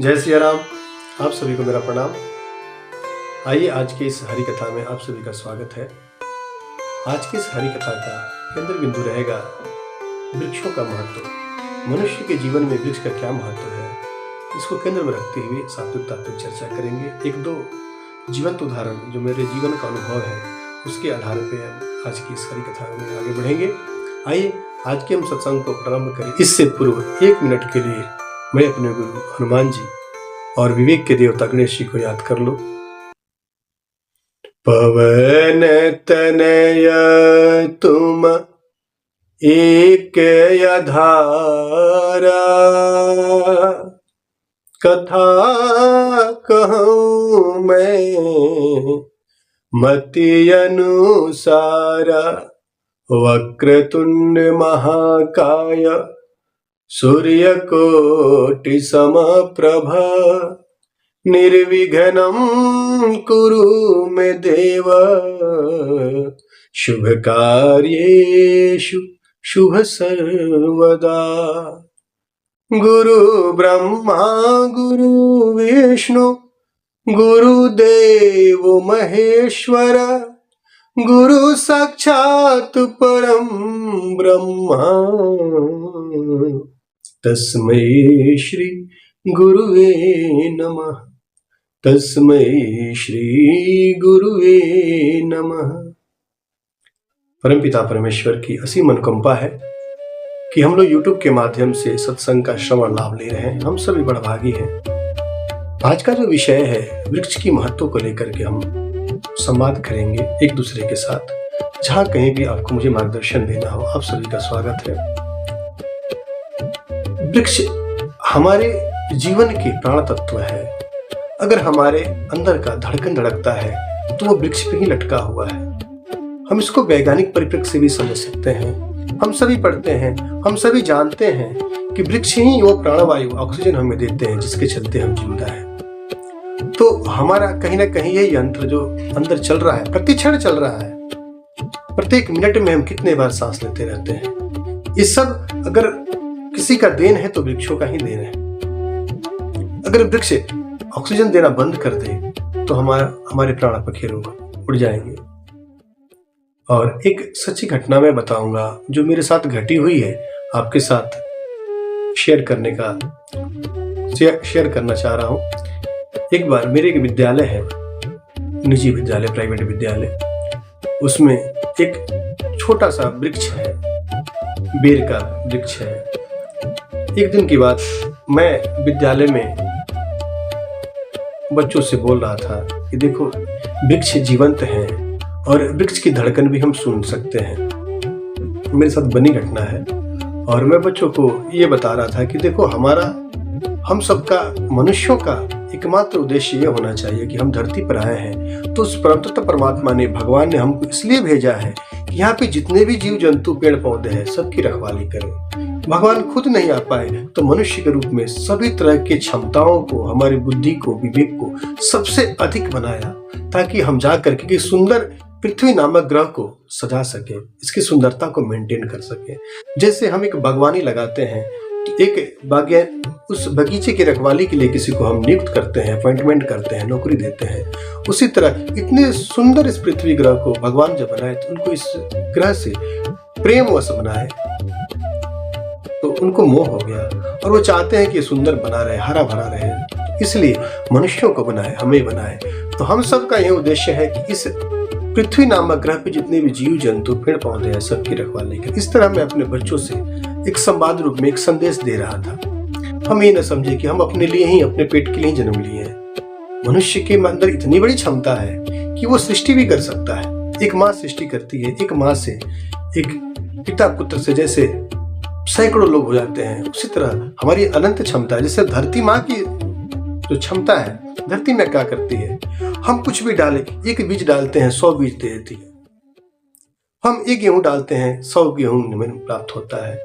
जय सिया राम। आप सभी को मेरा प्रणाम। आइए आज की इस हरि कथा में आप सभी का स्वागत है। आज की इस हरि कथा का केंद्र बिंदु रहेगा वृक्षों का महत्व। मनुष्य के जीवन में वृक्ष का क्या महत्व है, इसको केंद्र में रखते हुए सात्विक तात्विक चर्चा करेंगे। एक दो जीवंत उदाहरण जो मेरे जीवन का अनुभव है उसके आधार पर हम आज की इस हरि कथा में आगे बढ़ेंगे। आइए आज के हम सत्संग को प्रारंभ करें। इससे पूर्व 1 मिनट के लिए मैं अपने गुरु हनुमान जी और विवेक के देवता गणेश जी को याद कर लो। पवन तनय तुम एक आधारा, कथा कहूँ मैं मति अनुसारा। वक्रतुंड महाकाय सूर्यकोटि समप्रभा, निर्विघ्नं कुरु मे देव, शुभ कार्येषु शुभ सर्वदा। गुरु ब्रह्मा गुरु विष्णु गुरुदेव महेश्वर, गुरु साक्षात् परम ब्रह्मा, तस्मै श्री गुरुवे नमः। तस्मै श्री गुरुवे नमः। परमपिता परमेश्वर की असीम अनुकंपा है कि हम लोग YouTube के माध्यम से सत्संग का श्रवण लाभ ले रहे हैं। हम सभी बड़भागी हैं। आज का जो विषय है वृक्ष की महत्व को लेकर के हम संवाद करेंगे एक दूसरे के साथ। जहां कहीं भी आपको मुझे मार्गदर्शन देना हो, आप सभी का स्वागत है। वृक्ष हमारे जीवन के प्राण तत्व है। अगर हमारे अंदर का धड़कन धड़कता है तो वो वृक्ष पे ही लटका हुआ है। हम इसको वैज्ञानिक परिप्रेक्ष्य से भी समझ सकते हैं। हम सभी पढ़ते हैं, हम सभी जानते हैं कि वृक्ष ही वो प्राणवायु ऑक्सीजन हमें देते हैं जिसके चलते हम जिंदा हैं। तो हमारा कहीं ना कहीं ये यंत्र जो अंदर चल रहा है, प्रति क्षण चल रहा है। प्रत्येक मिनट में हम कितने बार सांस लेते रहते हैं। ये सब अगर किसी का देन है तो वृक्षों का ही देन है। अगर वृक्ष ऑक्सीजन देना बंद कर दे तो हमारे प्राण पखेरु उड़ जाएंगे। और एक सच्ची घटना मैं बताऊंगा जो मेरे साथ घटी हुई है, आपके साथ शेयर करना चाह रहा हूं। एक बार मेरे एक विद्यालय है, निजी विद्यालय, प्राइवेट विद्यालय, उसमें एक छोटा सा वृक्ष है, बेर का वृक्ष है। एक दिन की बात, मैं विद्यालय में बच्चों से बोल रहा था कि देखो वृक्ष जीवंत हैं और वृक्ष की धड़कन भी हम सुन सकते हैं। मेरे साथ बनी घटना है और मैं बच्चों को ये बता रहा था कि देखो हम सबका, मनुष्यों का एकमात्र उद्देश्य ये होना चाहिए कि हम धरती पर आए हैं तो उस परमतत्व परमात्मा ने, भगवान ने हमको इसलिए भेजा है कि यहाँ पे जितने भी जीव जंतु पेड़ पौधे हैं सबकी रखवाली करें। भगवान खुद नहीं आ पाए तो मनुष्य के रूप में सभी तरह की क्षमताओं को, हमारी बुद्धि को, विवेक को सबसे अधिक बनाया ताकि हम जा करके कि सुंदर पृथ्वी नामक ग्रह को सजा सके, इसकी सुंदरता को मेंटेन कर सके। जैसे हम एक बागवानी लगाते हैं, एक उस बगीचे की रखवाली के लिए किसी को हम नियुक्त करते हैं, अपॉइंटमेंट करते हैं, नौकरी देते हैं। उसी तरह इतने सुंदर इस पृथ्वी ग्रह को भगवान जब बनाए तो उनको इस ग्रह से प्रेमवश बनाए तो उनको मोह हो गया और वो चाहते हैं कि ये सुंदर बना रहे, हरा भरा रहे। इसलिए मनुष्यों को बनाए, हमें बनाए। तो हम सबका यह उद्देश्य है कि इस पृथ्वी नामक ग्रह पे जितने भी जीव जंतु पेड़ पौधे हैं सबकी रखवाली करें। इस तरह मैं अपने बच्चों से एक संवाद रूप में एक संदेश दे रहा था। हम ये न समझे कि हम अपने लिए ही, अपने पेट के लिए जन्म लिए हैं। मनुष्य के अंदर इतनी बड़ी क्षमता है कि वो सृष्टि भी कर सकता है। एक माँ सृष्टि करती है, एक माँ से, एक पिता पुत्र से जैसे सैकड़ों लोग हो जाते हैं, उसी तरह हमारी अनंत क्षमता है। जैसे धरती माँ की जो क्षमता है, धरती में क्या करती है, हम कुछ भी डालें, एक बीज डालते हैं 100 बीज दे देती है। हम एक गेहूं डालते हैं 100 गेहूं हमें प्राप्त होता है।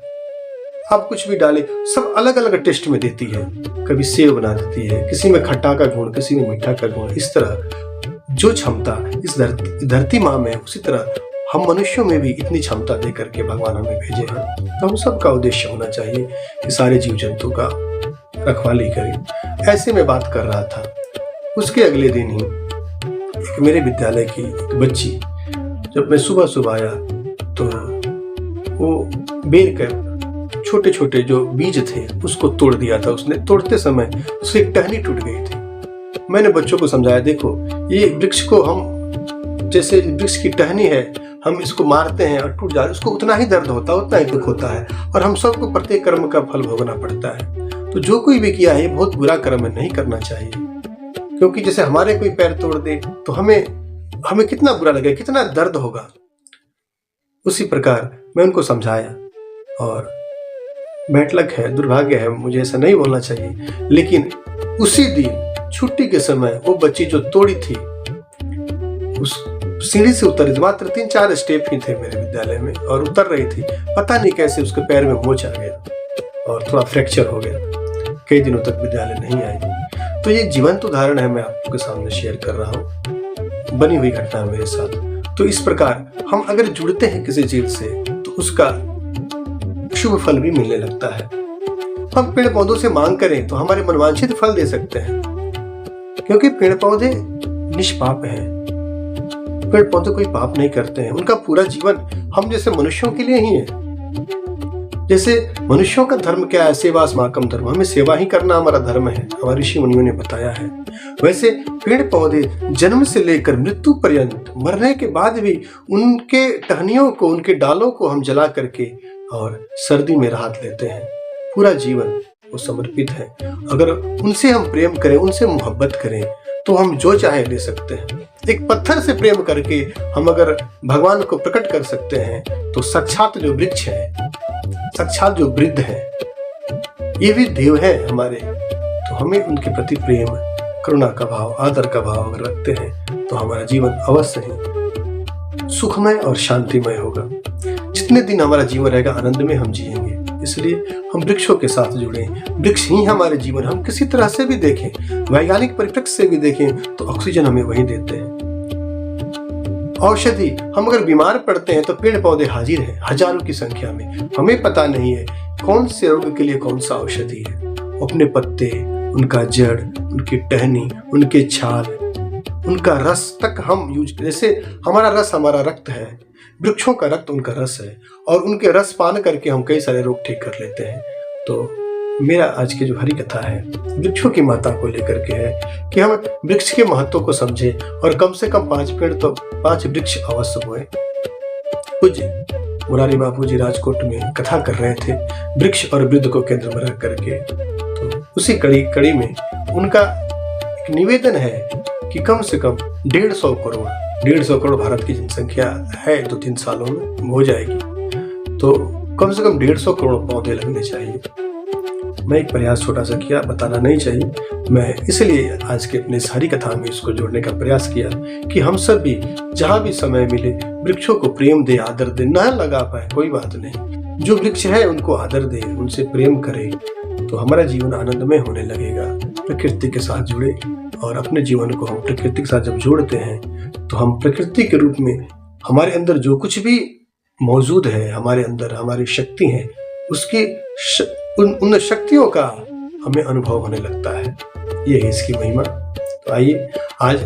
आप कुछ भी डालें, सब अलग अलग टेस्ट में देती है। कभी सेव बना देती है, किसी में खट्टा का गुण, किसी में मीठा का गुण। इस तरह जो क्षमता इस धरती माँ में, उसी तरह हम मनुष्यों में भी इतनी क्षमता दे करके भगवान हमें भेजे हैं। तो हम सबका उद्देश्य होना चाहिए कि सारे जीव जंतु का रखवाली करी। ऐसे में बात कर रहा था। उसके अगले दिन ही एक मेरे विद्यालय की एक बच्ची, जब मैं सुबह सुबह आया तो वो बेर के छोटे छोटे जो बीज थे उसको तोड़ दिया था उसने। तोड़ते समय उसकी एक टहनी टूट गई थी। मैंने बच्चों को समझाया, देखो ये वृक्ष को हम, जैसे वृक्ष की टहनी है, हम इसको मारते हैं और टूट जाता है, उसको उतना ही दर्द होता है, उतना ही दुख होता है, और हम सबको प्रत्येक कर्म का फल भोगना पड़ता है। तो जो कोई भी किया है बहुत बुरा कर्म नहीं करना चाहिए, क्योंकि जैसे हमारे कोई पैर तोड़ दे तो हमें कितना बुरा लगेगा, कितना दर्द होगा। उसी प्रकार मैं उनको समझाया, और बैठलक है, दुर्भाग्य है, मुझे ऐसा नहीं बोलना चाहिए, लेकिन उसी दिन छुट्टी के समय वो बच्ची जो तोड़ी थी उस सीढ़ी से उतर, मात्र 3-4 स्टेप ही थे मेरे विद्यालय में, और उतर रही थी, पता नहीं कैसे उसके पैर में मोच आ गया और थोड़ा फ्रैक्चर हो गया। कई दिनों तक विद्यालय नहीं आई। तो ये जीवंत उदाहरण है, मैं आपके सामने शेयर कर रहा हूँ, बनी हुई घटना है मेरे साथ। तो इस प्रकार हम अगर जुड़ते हैं किसी चीज से तो उसका शुभ फल भी मिलने लगता है। हम पेड़ पौधों से मांग करें तो हमारे मनवांछित फल दे सकते हैं, क्योंकि पेड़ पौधे निष्पाप हैं। पेड़ पौधे कोई पाप नहीं करते हैं। उनका पूरा जीवन हम जैसे मनुष्यों के लिए ही है। जैसे मनुष्यों का धर्म क्या है, सेवा अस्माकं धर्म, हमें सेवा ही करना हमारा धर्म है, हमारे ऋषि मुनियों ने बताया है। वैसे पेड़ पौधे जन्म से लेकर मृत्यु पर्यंत, मरने के बाद भी उनके टहनियों को, उनके डालों को हम जला करके और सर्दी में राहत लेते हैं। पूरा जीवन वो समर्पित है। अगर उनसे हम प्रेम करें, उनसे मोहब्बत करें, तो हम जो चाहे ले सकते हैं। एक पत्थर से प्रेम करके हम अगर भगवान को प्रकट कर सकते हैं, तो साक्षात जो वृक्ष है, साक्षात जो वृद्ध है, ये भी देव है हमारे। तो हमें उनके प्रति प्रेम, करुणा का भाव, आदर का भाव अगर रखते हैं तो हमारा जीवन अवश्य ही सुखमय और शांतिमय होगा। जितने दिन हमारा जीवन रहेगा आनंद में हम जिएंगे। इसलिए हम वृक्षों के साथ जुड़ें। वृक्ष ही हमारे जीवन, हम किसी तरह से भी देखें, वैज्ञानिक परिप्रेक्ष्य से भी देखें तो ऑक्सीजन हमें वही देते हैं। औषधि, हम अगर बीमार पड़ते हैं तो पेड़ पौधे हाजिर हैं हजारों की संख्या में। हमें पता नहीं है कौन से रोग के लिए कौन सा औषधि है। अपने पत्ते, उनका जड़, उनकी टहनी, उनके छाल, उनका रस तक हम यूज, जैसे हमारा रस हमारा रक्त है, वृक्षों का रक्त उनका रस है, और उनके रस पान करके हम कई सारे रोग ठीक कर लेते हैं। तो मेरा आज की जो हरी कथा है वृक्षों की माता को लेकर के है कि हम वृक्ष के महत्व को समझें और कम से कम 5 पेड़ तो 5 वृक्ष अवश्य बोए। पूज्य मुरारी बापू जी राजकोट में कथा कर रहे थे वृक्ष और वृद्ध को केंद्र में रख करके। तो उसी कड़ी में उनका एक निवेदन है कि कम से कम 150 करोड़ भारत की जनसंख्या है, 2-3 सालों में हो जाएगी, तो कम से कम 150 करोड़ पौधे लगने चाहिए। मैं एक प्रयास छोटा सा किया, बताना नहीं चाहिए, मैं इसलिए आज के अपने सारी कथा में इसको जोड़ने का प्रयास किया कि हम सब भी जहाँ भी समय मिले वृक्षों को प्रेम दे, आदर दे। न लगा पाए कोई बात नहीं, जो वृक्ष है उनको आदर दे, उनसे प्रेम करे, तो हमारा जीवन आनंदमय होने लगेगा। प्रकृति के साथ जुड़े, और अपने जीवन को हम प्रकृति के साथ जब जोड़ते हैं तो हम प्रकृति के रूप में हमारे अंदर जो कुछ भी मौजूद है, हमारे अंदर हमारी शक्ति है, उसकी उन शक्तियों का हमें अनुभव होने लगता है। ये है इसकी महिमा। तो आइए आज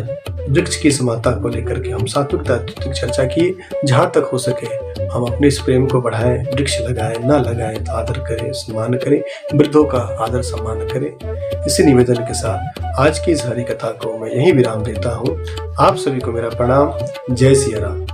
वृक्ष की इस माता को लेकर के हम सात्विक तात्विक चर्चा किए। जहाँ तक हो सके हम अपने इस प्रेम को बढ़ाएं, वृक्ष लगाएं, ना लगाएं तो आदर करें, सम्मान करें, वृद्धों का आदर सम्मान करें। इसी निवेदन के साथ आज की इस हरी कथा को मैं यहीं विराम देता हूँ। आप सभी को मेरा प्रणाम। जय सिया राम।